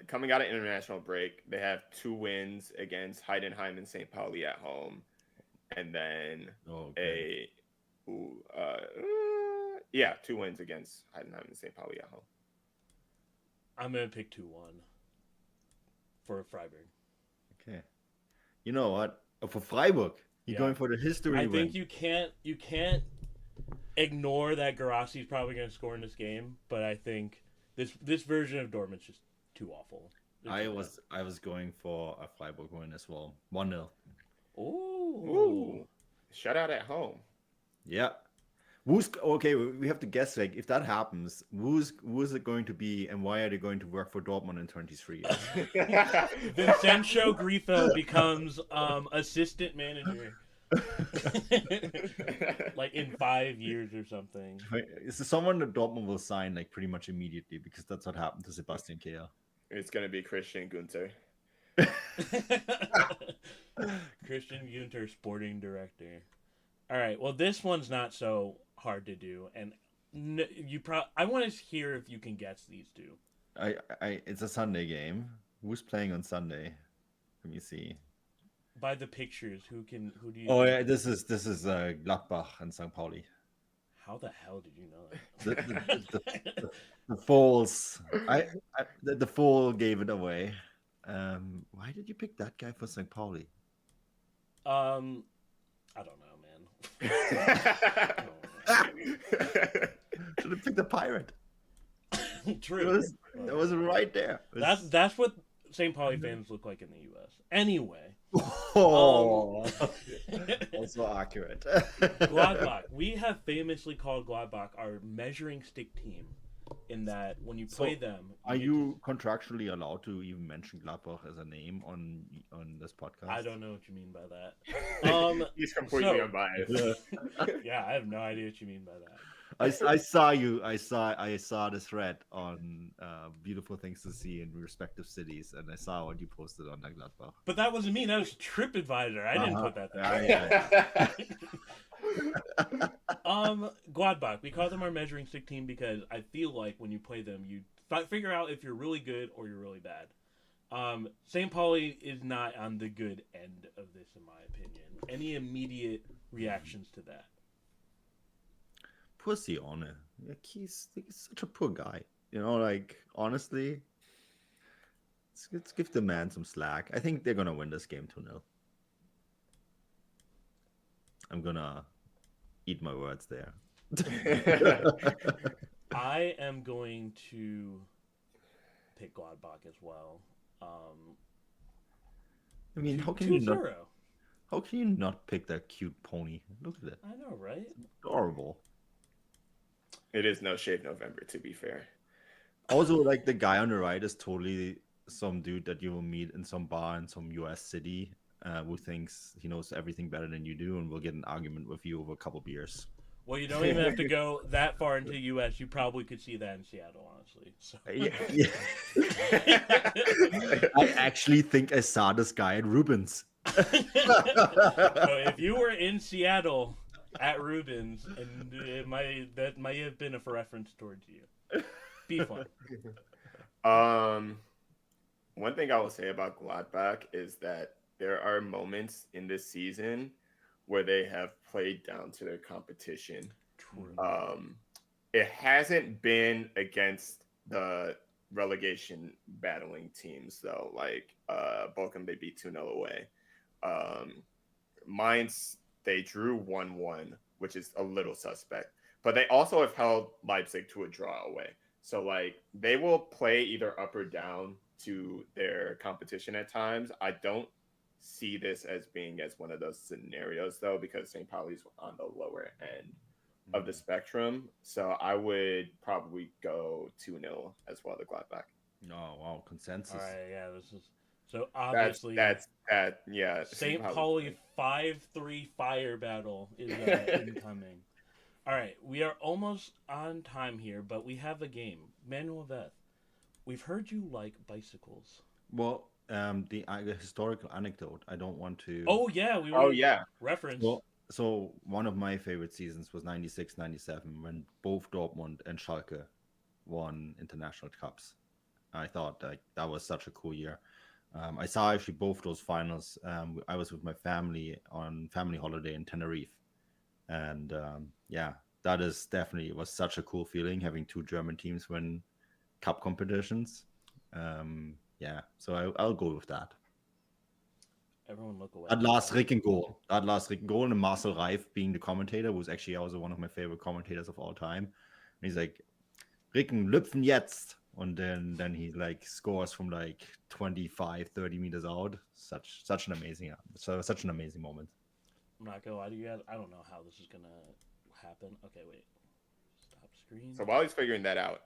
coming out of international break, they have 2 wins against Heidenheim and St. Pauli at home, and then 2 wins against Heidenheim and St. Pauli at home. I'm gonna pick 2-1 for Freiburg. Okay. You know what? For Freiburg, you're Yeah. going for the history I win. think you can't ignore that Garassi's probably gonna score in this game, but I think this version of Dortmund's just too awful. I was going for a Freiburg win as well. 1-0. Ooh. Shutout at home. Yeah. Okay, we have to guess, like, if that happens, who's it going to be and why are they going to work for Dortmund in 23 years? Vincenzo Grifo becomes assistant manager. Like in 5 years or something. Is this someone that Dortmund will sign like pretty much immediately because that's what happened to Sebastian Kehl? It's gonna be Christian Gunther. Christian Gunter, sporting director. All right. Well, this one's not so hard to do, and I want to hear if you can guess these two. It's a Sunday game. Who's playing on Sunday? Let me see. By the pictures, who do you? Oh think? yeah, this is Gladbach and St. Pauli. How the hell did you know that? The Falls. The Fall gave it away. Why did you pick that guy for St. Pauli? I don't know, man. Should have picked the Pirate. True. It was right there. That's what St. Pauli fans look like in the U.S. Anyway. Oh, also accurate. Gladbach. We have famously called Gladbach our measuring stick team, in that when you play them. Are you contractually allowed to even mention Gladbach as a name on this podcast? I don't know what you mean by that. He's completely unbiased. Yeah, I have no idea what you mean by that. I saw the thread on beautiful things to see in respective cities, and I saw what you posted on that Gladbach. But that wasn't me. That was TripAdvisor. I didn't put that there. Yeah. Gladbach. We call them our measuring stick team because I feel like when you play them, you figure out if you're really good or you're really bad. St. Pauli is not on the good end of this, in my opinion. Any immediate reactions to that? Poor Sione. Like, he's such a poor guy. You know, like, honestly, let's give the man some slack. I think they're going to win this game 2-0. I'm going to eat my words there. I am going to pick Gladbach as well. I mean, how can 2-0. you not pick that cute pony? Look at it. I know, right? Adorable. It is No Shave November, to be fair. Also, like, the guy on the right is totally some dude that you will meet in some bar in some US city who thinks he knows everything better than you do and will get an argument with you over a couple beers. Well, you don't even have to go that far into the U.S. You probably could see that in Seattle, honestly. So. Yeah. I actually think I saw this guy at Rubens. So if you were in Seattle at Rubens, and that might have been a reference towards you. Be fun. One thing I will say about Gladbach is that there are moments in this season where they have played down to their competition. True. It hasn't been against the relegation battling teams though. Like Bochum, they beat 2-0 away. Mainz, they drew 1-1, which is a little suspect. But they also have held Leipzig to a draw away. So like they will play either up or down to their competition at times. I don't see this as being as one of those scenarios though, because St. Pauli's on the lower end of the spectrum. So I would probably go 2-0 as well to Gladbach. Oh wow, consensus. All right, yeah, this is so obviously That's yeah. St. Pauli 5-3 fire battle is incoming. All right, we are almost on time here, but we have a game. Manuel Veth, we've heard you like bicycles. Well, the historical anecdote. I don't want to. Oh yeah, we were. Oh yeah. Reference. So one of my favorite seasons was 96-97 when both Dortmund and Schalke won international cups. I thought that was such a cool year. I saw actually both those finals. I was with my family on family holiday in Tenerife. And yeah, that is definitely, it was such a cool feeling having two German teams win cup competitions. Yeah, so I'll go with that. Everyone look away. That last Ricken goal. And Marcel Reif being the commentator was actually also one of my favorite commentators of all time. And he's like, Ricken, lüpfen jetzt. And then he like scores from like 25, 30 meters out. Such an amazing moment. I'm not gonna lie to you guys. I don't know how this is gonna happen. Okay, wait. Stop screen. So while he's figuring that out,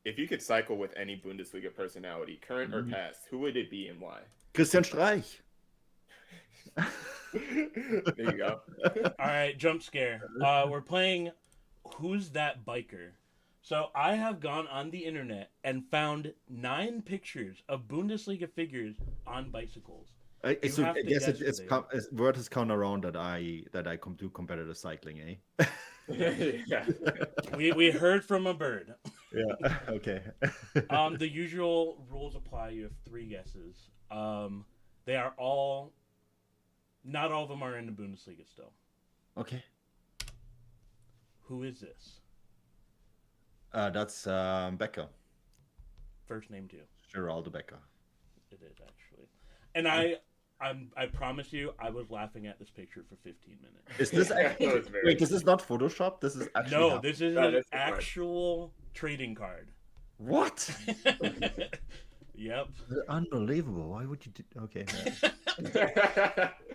if you could cycle with any Bundesliga personality, current or past, who would it be and why? Christian Streich. There you go. All right, jump scare. We're playing Who's That Biker? So I have gone on the internet and found 9 pictures of Bundesliga figures on bicycles. I guess it's word has come around that I do competitive cycling, eh? Yeah. We heard from a bird. Yeah. Okay. The usual rules apply. You have 3 guesses. They are all. Not all of them are in the Bundesliga still. Okay. Who is this? That's Becker. First name too. Geraldo Becker. It is actually. And I promise you, I was laughing at this picture for 15 minutes. Is this actually, wait? This is not Photoshop. This is actually no. This is an actual trading card. What? Yep. Unbelievable. Why would you do? Okay.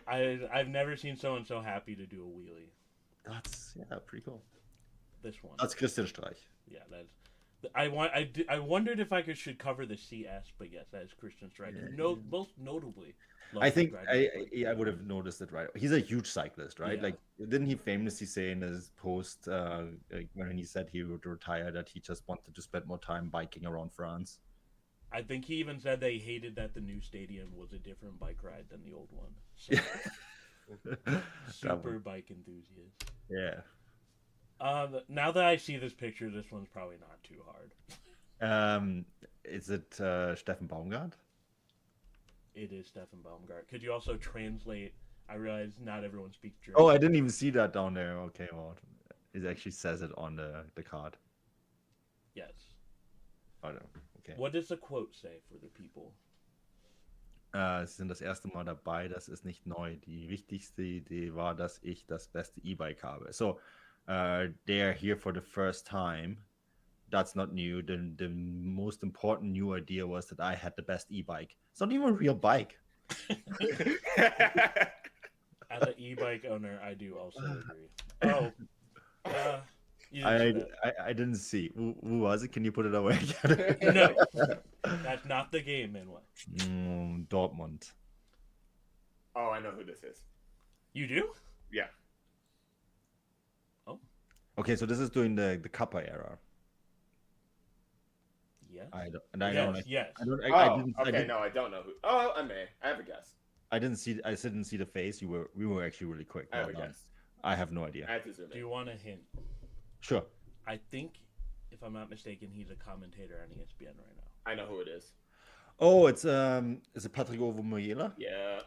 I've never seen someone so happy to do a wheelie. That's pretty cool. This one. That's Christian Streich. Yeah, that's. I wondered if I should cover the CS, but yes, that is Christian Streich. Yeah. Most notably. I think I would have noticed it right. He's a huge cyclist, right? Yeah. Like, didn't he famously say in his post like when he said he would retire that he just wanted to spend more time biking around France? I think he even said they hated that the new stadium was a different bike ride than the old one. So, super bike enthusiast. Yeah. Now that I see this picture, this one's probably not too hard. Is it Steffen Baumgart? It is Steffen Baumgart. Could you also translate? I realize not everyone speaks German. Oh, I didn't even see that down there. Okay, well, it actually says it on the card. Yes. Oh, no. Okay. What does the quote say for the people? Sie sind das erste Mal dabei, das ist nicht neu. Die wichtigste Idee war, dass ich das beste E-Bike habe. So, they are here for the first time. That's not new. The most important new idea was that I had the best e-bike. It's not even a real bike. As an e-bike owner, I do also agree. Oh, I didn't see. Who was it? Can you put it away? No, that's not the game, Manuel. Dortmund. Oh, I know who this is. You do? Yeah. Oh. Okay, so this is during the Kappa era. Yes. I Yes. No, I don't know who. Oh, I may. I have a guess. I didn't see the face. We were actually really quick. I have a guess. I have no idea. I have to zoom in. Do you want a hint? Sure. I think, if I'm not mistaken, he's a commentator on ESPN right now. I know who it is. Oh, is it Patrick Ovomoyela? Yeah.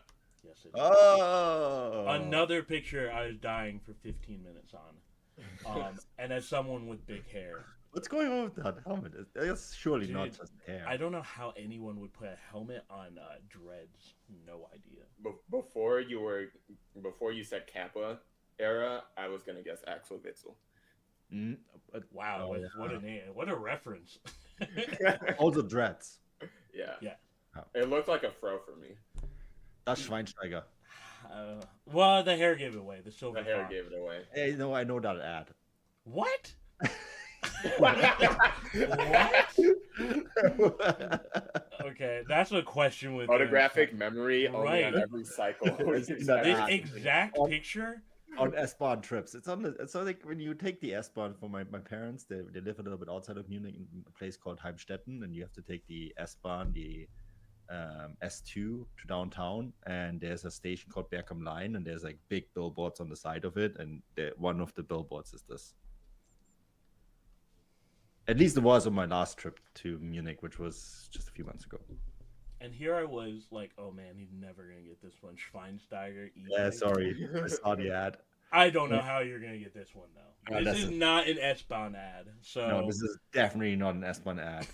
Yes, it is. Oh, Another picture I was dying for 15 minutes on. And as someone with big hair, What's going on with that helmet? It's surely not Dude, just hair. I don't know how anyone would put a helmet on dreads. No idea. Before you said Kappa era, I was gonna guess Axel Witzel. Wow, Oh, what a name! What a reference. Also dreads. Yeah. Yeah. Oh. It looked like a fro for me. Das Schweinsteiger. Well, the hair gave it away. The silver The hair fox. gave it away. Hey, no, I know that ad. What? Okay, that's a question with Photographic memory only on Right. every cycle. This This exact picture. On S-Bahn trips. It's so like when you take the S-Bahn for my parents, they live a little bit outside of Munich in a place called Heimstetten, and you have to take the S-Bahn, the S2 to downtown, and there's a station called Berg am Laim, and there's like big billboards on the side of it, and one of the billboards is this. At least it was on my last trip to Munich, which was just a few months ago. And here I was like, oh man, he's never gonna get this one. Schweinsteiger. Yeah, sorry, I saw the ad. I don't know how you're gonna get this one though. No, This is not an S-Bahn ad. So No, this is definitely not an S-Bahn ad.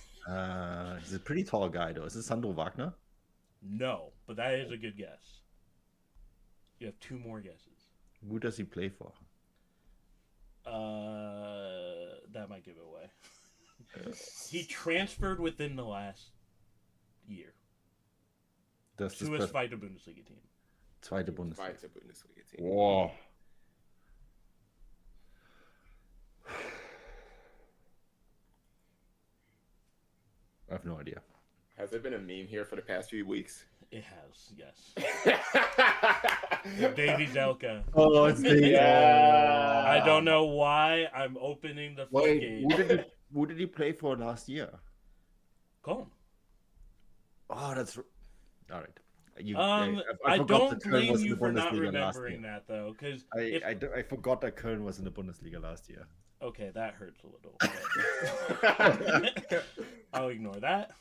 He's a pretty tall guy, though. Is this Sandro Wagner? no, but that is a good guess. You have two more guesses. Who does he play for? That might give it away. He transferred within the last year Does to a Zweite Bundesliga team. Zweite Bundesliga. Zweite Bundesliga team. Wow. I have no idea. Has there been a meme here for the past few weeks? It has, yes. Baby Zelka. Oh, it's the Yeah. I don't know why I'm opening the Wait, floodgate. who did he play for last year? Cologne. Oh, that's all right. I forgot don't that Köln blame was in you the for not Bundesliga last remembering year. that though, because I forgot that Köln was in the Bundesliga last year. okay, that hurts a little. But I'll ignore that.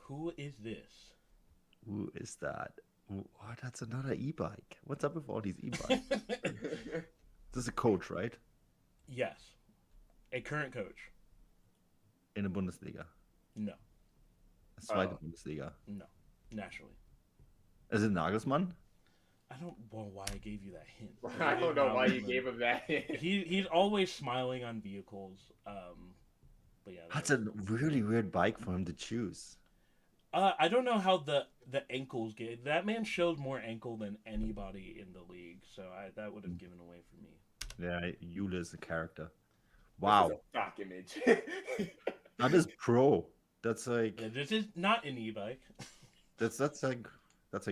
Who is this? Who is that? Oh, that's another e-bike. What's up with all these e-bikes? This is a coach, right? Yes, a current coach. In the Bundesliga. No, A Zweite Bundesliga. no, nationally. Is it Nagelsmann? I don't know why I gave you that hint. I don't know why you gave him that. He's always smiling on vehicles. But yeah, That's a really weird bike for him to choose. I don't know how the ankles get. That man showed more ankle than anybody in the league, so that would have given away for me. Yeah, Yule is a character. Wow, This is a stock image. that is pro. That's like Yeah, this is not an e-bike. that's like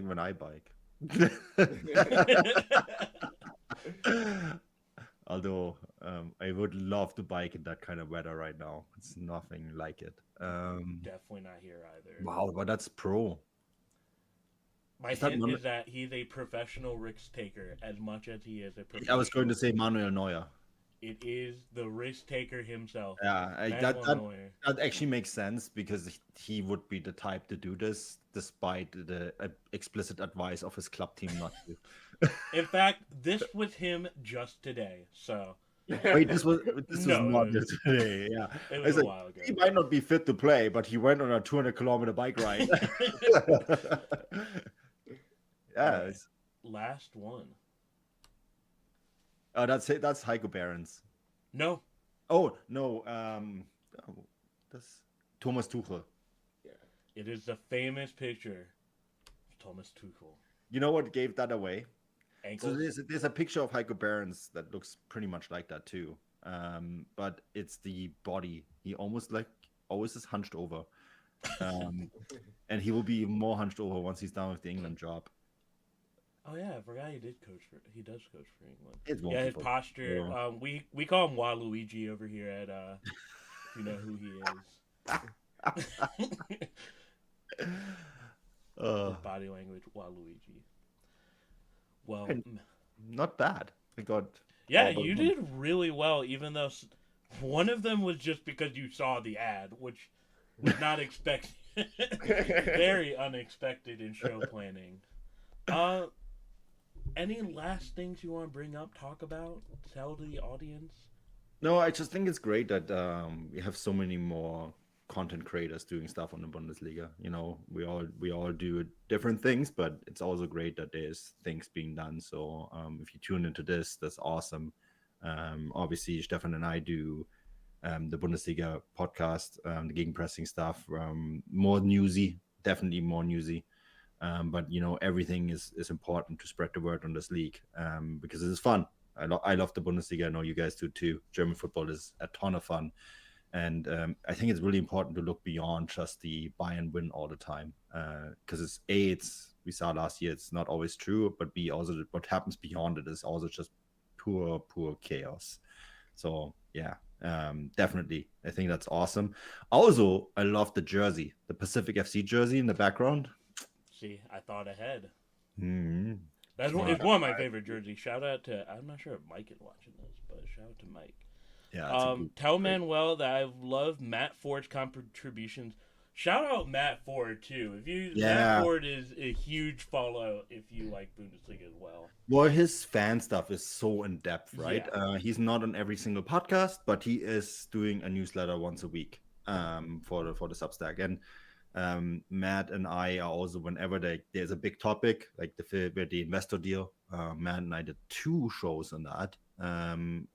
when I bike. Although I would love to bike in that kind of weather right now. It's nothing like it. Definitely not here either. Wow, but that's pro. My Is that hint Manu- is that he's a professional risk taker as much as he is a professional. I was going to say Manuel Neuer. It is the risk taker himself. Yeah, Manuel Neuer. that actually makes sense because he would be the type to do this despite the explicit advice of his club team not to. In fact, this was him just today. So Wait, this was No, not it was- yesterday. Yeah, it It's was a like, while ago. he might not be fit to play, but he went on a 200-kilometer bike ride. Yeah, it's, Last one. that's it. That's Heiko Behrens. No. Oh no, that's Thomas Tuchel. It is the famous picture of Thomas Tuchel. You know what gave that away? So Ankles. there's a picture of Heiko Behrens that looks pretty much like that too, but it's the body. He almost is hunched over, and he will be even more hunched over once he's done with the England job. Oh yeah, I forgot he does coach for England. It won't Yeah, be his for- posture. yeah. We call him Waluigi over here at you know who he is. His body language, Waluigi. Well, And- Not bad. I got yeah, all those you ones. did really well, even though one of them was just because you saw the ad, which was not expected. Very unexpected in show planning. Any last things you want to bring up, talk about, tell the audience? No, I just think it's great that we have so many more content creators doing stuff on the Bundesliga. You know, we all do different things, but it's also great that there's things being done. So if you tune into this, that's awesome. Obviously, Stefan and I do the Bundesliga podcast, the gegenpressing stuff, more newsy, definitely more newsy. But you know, everything is important to spread the word on this league because it is fun. I love the Bundesliga. I know you guys do too. German football is a ton of fun, and I think it's really important to look beyond just the buy and win all the time because it's we saw last year it's not always true, but B also what happens beyond it is also just pure chaos. So yeah, definitely, I think that's awesome. Also, I love the jersey, the Pacific FC jersey in the background. See, I thought ahead. Mm-hmm. It's one of my favorite jerseys. Shout out to, I'm not sure if Mike is watching this, but shout out to Mike. Yeah. Tell Manuel that I love Matt Ford's contributions. Shout out Matt Ford too. Matt Ford is a huge follow if you like Bundesliga as well. Well, his fan stuff is so in depth, right? Yeah. He's not on every single podcast, but he is doing a newsletter once a week for the Substack. And Matt and I are also, whenever there's a big topic like the investor deal, Matt and I did 2 shows on that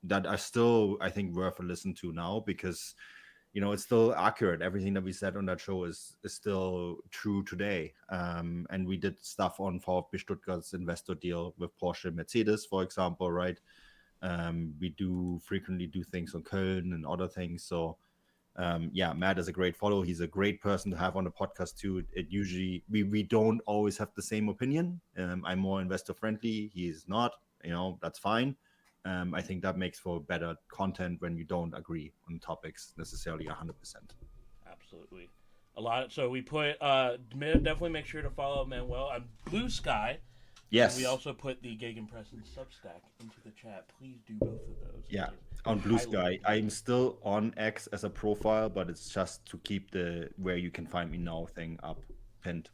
that are still, I think, worth a listen to now because you know it's still accurate. Everything that we said on that show is still true today. And we did stuff on VfB Stuttgart's investor deal with Porsche and Mercedes, for example, right? We do frequently do things on Köln and other things. So yeah, Matt is a great follow. He's a great person to have on the podcast too. It usually we don't always have the same opinion. I'm more investor friendly. He's not. You know, that's fine. I think that makes for better content when you don't agree on topics necessarily 100%. Absolutely. A lot. So we put definitely make sure to follow Manuel on Blue Sky. Yes. And we also put the Gegenpress and Substack into the chat. Please do both of those. Yeah. On Blue Sky, I'm still on X as a profile, but it's just to keep the where you can find me now thing up pinned.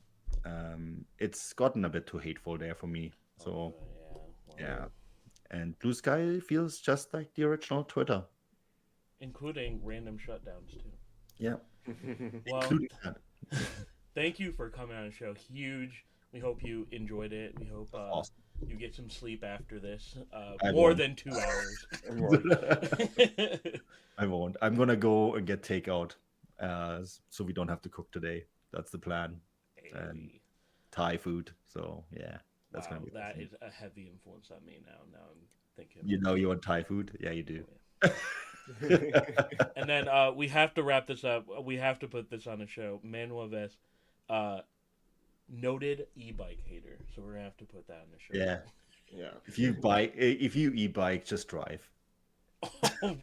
It's gotten a bit too hateful there for me. So yeah. And Blue Sky feels just like the original Twitter, including random shutdowns too. Yeah. Well, thank you for coming on the show. Huge. We hope you enjoyed it. We hope awesome. You get some sleep after this. I more won't. than 2 hours. I won't. I'm gonna go and get takeout, so we don't have to cook today. That's the plan. And Thai food. So yeah, that's gonna be. That is a heavy influence on me now. Now I'm thinking. You know, you want Thai food? Yeah, you do. Oh, yeah. And then we have to wrap this up. We have to put this on the show. Manuel Veth, noted e-bike hater. So we're gonna have to put that on the show. Yeah. Yeah. If you e-bike, just drive. And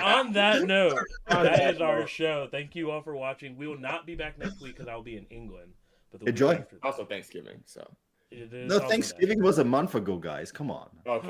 on that note, that is our show. Thank you all for watching. We will not be back next week because I'll be in England. But the Enjoy. week after that, Also Thanksgiving, so. it is No, also Thanksgiving was a month ago, guys. Come on. Okay.